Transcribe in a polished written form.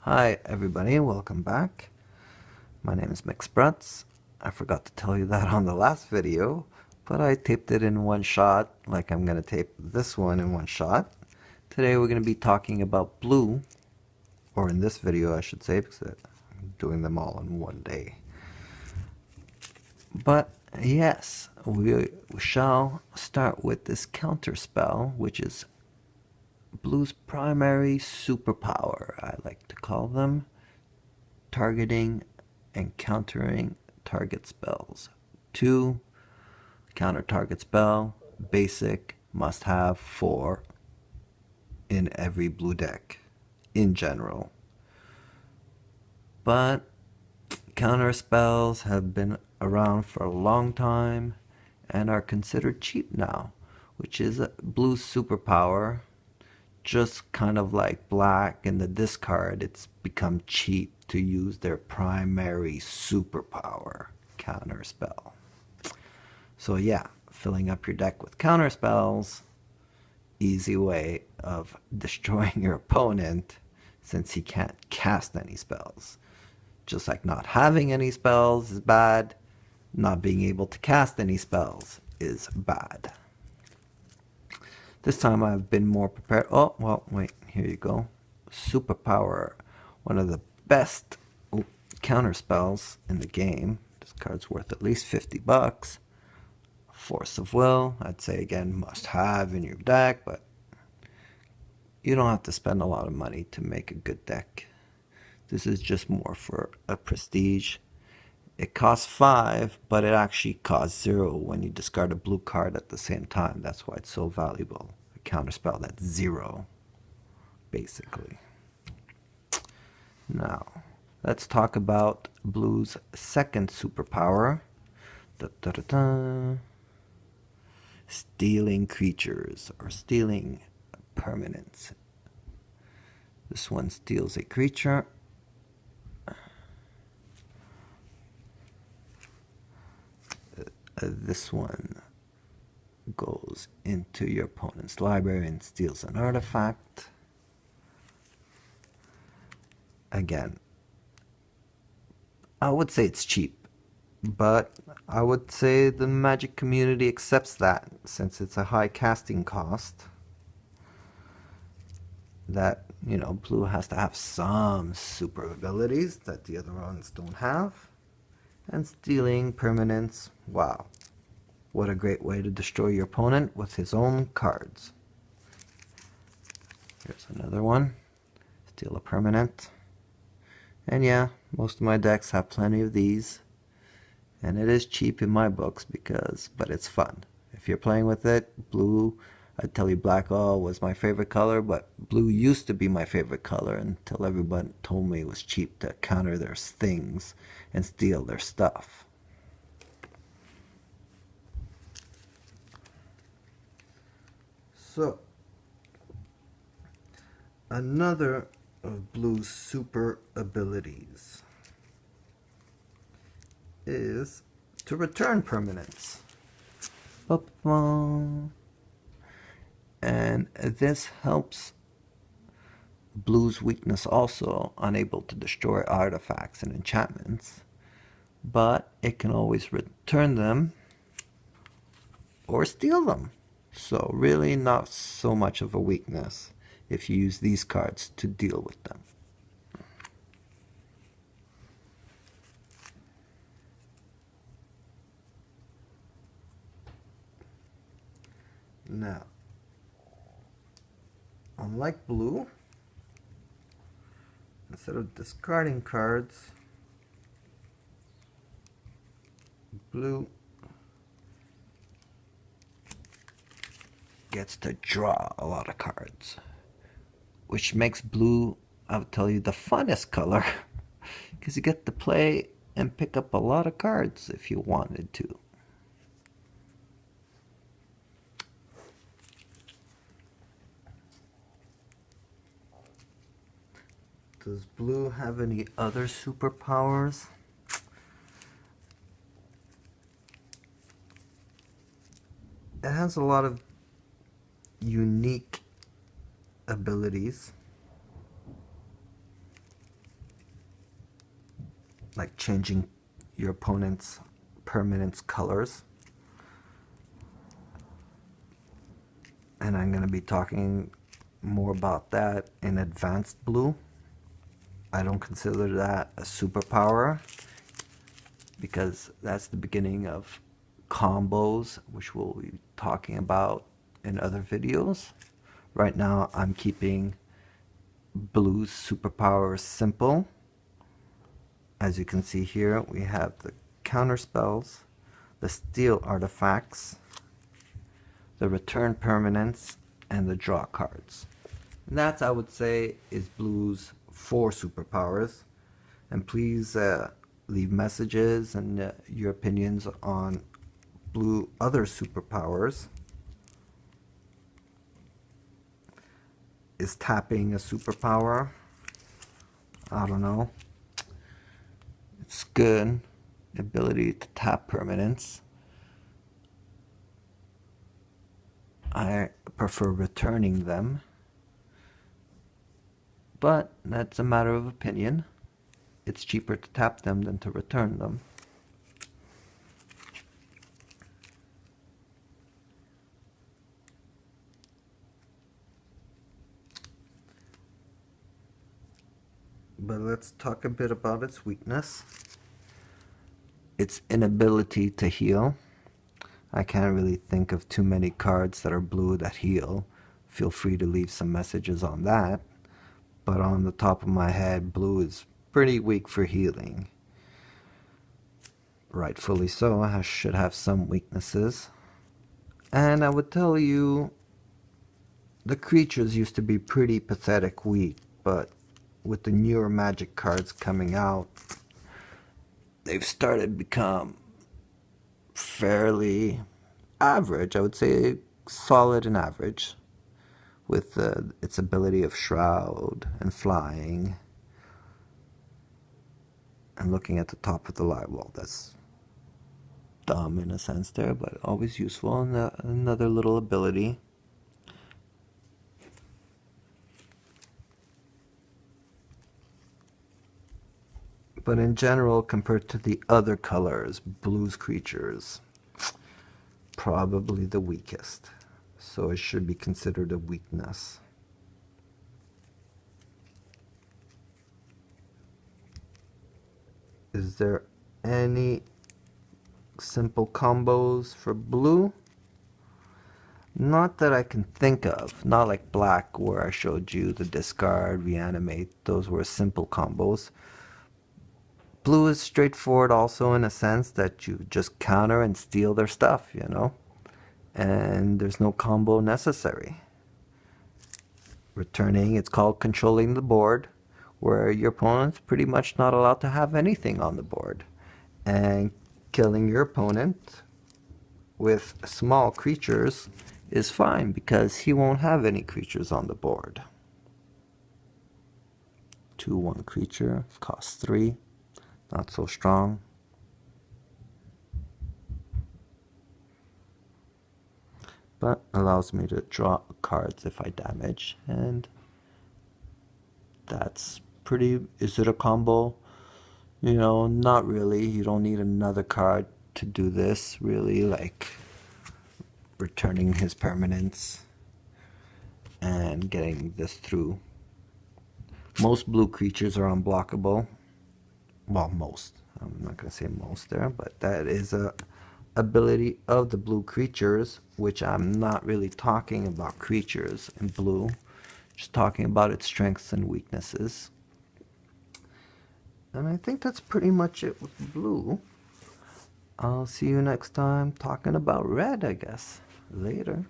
Hi everybody, welcome back. My name is McSprutz. I forgot to tell you that on the last video, but I taped it in one shot, like I'm going to tape this one in one shot. Today we're going to be talking about blue, or in this video I should say, because I'm doing them all in one day. But yes, we shall start with this counter spell, which is blue's primary superpower, I like to call them, targeting and countering target spells. 2. Counter target spell, basic, must have 4 in every blue deck, in general. But counter spells have been around for a long time and are considered cheap now, which is blue's superpower. Just kind of like black in the discard, it's become cheap to use their primary superpower, counter spell. So yeah, filling up your deck with counter spells, easy way of destroying your opponent since he can't cast any spells. Just like not having any spells is bad, not being able to cast any spells is bad. This time I've been more prepared. Oh, well, wait, here you go. Superpower, one of the best counter spells in the game. This card's worth at least 50 bucks. Force of Will, I'd say again, must have in your deck, but you don't have to spend a lot of money to make a good deck. This is just more for a prestige. It costs 5, but it actually costs 0 when you discard a blue card at the same time. That's why it's so valuable. A counterspell that's 0, basically. Now, let's talk about blue's second superpower. Stealing creatures, or stealing permanents. This one steals a creature. This one goes into your opponent's library and steals an artifact. Again, I would say it's cheap, but I would say the Magic community accepts that since it's a high casting cost. That, you know, blue has to have some super abilities that the other ones don't have. And stealing permanents, wow. What a great way to destroy your opponent with his own cards. Here's another one. Steal a permanent. And yeah, most of my decks have plenty of these. And it is cheap in my books but it's fun. If you're playing with it, blue, I'd tell you black was my favorite color, but blue used to be my favorite color until everyone told me it was cheap to counter their things and steal their stuff. So, another of blue's super abilities is to return permanents. And this helps blue's weakness also, unable to destroy artifacts and enchantments, but it can always return them or steal them. So really not so much of a weakness if you use these cards to deal with them. Now, unlike blue, instead of discarding cards, blue gets to draw a lot of cards, which makes blue, I'll tell you, the funnest color, because you get to play and pick up a lot of cards if you wanted to. Does blue have any other superpowers? It has a lot of unique abilities. like changing your opponent's permanent's colors. And I'm going to be talking more about that in advanced blue. I don't consider that a superpower because that's the beginning of combos, which we'll be talking about in other videos. Right now I'm keeping blue's superpower simple. As you can see here, we have the counter spells, the steal artifacts, the return permanents, and the draw cards. And that, I would say, is blue's 4 superpowers. And please leave messages and your opinions on blue other superpowers. Is tapping a superpower? I don't know. It's good. Ability to tap permanents. I prefer returning them, but that's a matter of opinion. It's cheaper to tap them than to return them. But let's talk a bit about its weakness. Its inability to heal. I can't really think of too many cards that are blue that heal. Feel free to leave some messages on that. But on the top of my head, blue is pretty weak for healing. Rightfully so, I should have some weaknesses. And I would tell you, the creatures used to be pretty pathetic weak, but with the newer Magic cards coming out, they've started to become fairly average. I would say solid and average, with its ability of shroud and flying. And looking at the top of the live wall, that's dumb in a sense there, but always useful, and another little ability. But in general, compared to the other colors, blue's creatures, probably the weakest. So it should be considered a weakness. Is there any simple combos for blue? Not that I can think of. Not like black, where I showed you the discard, reanimate. Those were simple combos. Blue is straightforward also, in a sense that you just counter and steal their stuff, you know? And there's no combo necessary. Returning, it's called controlling the board, where your opponent's pretty much not allowed to have anything on the board. And killing your opponent with small creatures is fine, because he won't have any creatures on the board. 2/1 creature, costs 3. Not so strong. But allows me to draw cards if I damage, and that's pretty. Is it a combo? You know, not really. You don't need another card to do this, really, like returning his permanents and getting this through. Most blue creatures are unblockable. Well, most. I'm not going to say most there, but that is a ability of the blue creatures, which I'm not really talking about creatures in blue, just talking about its strengths and weaknesses. And I think that's pretty much it with blue. I'll see you next time talking about red, I guess. Later.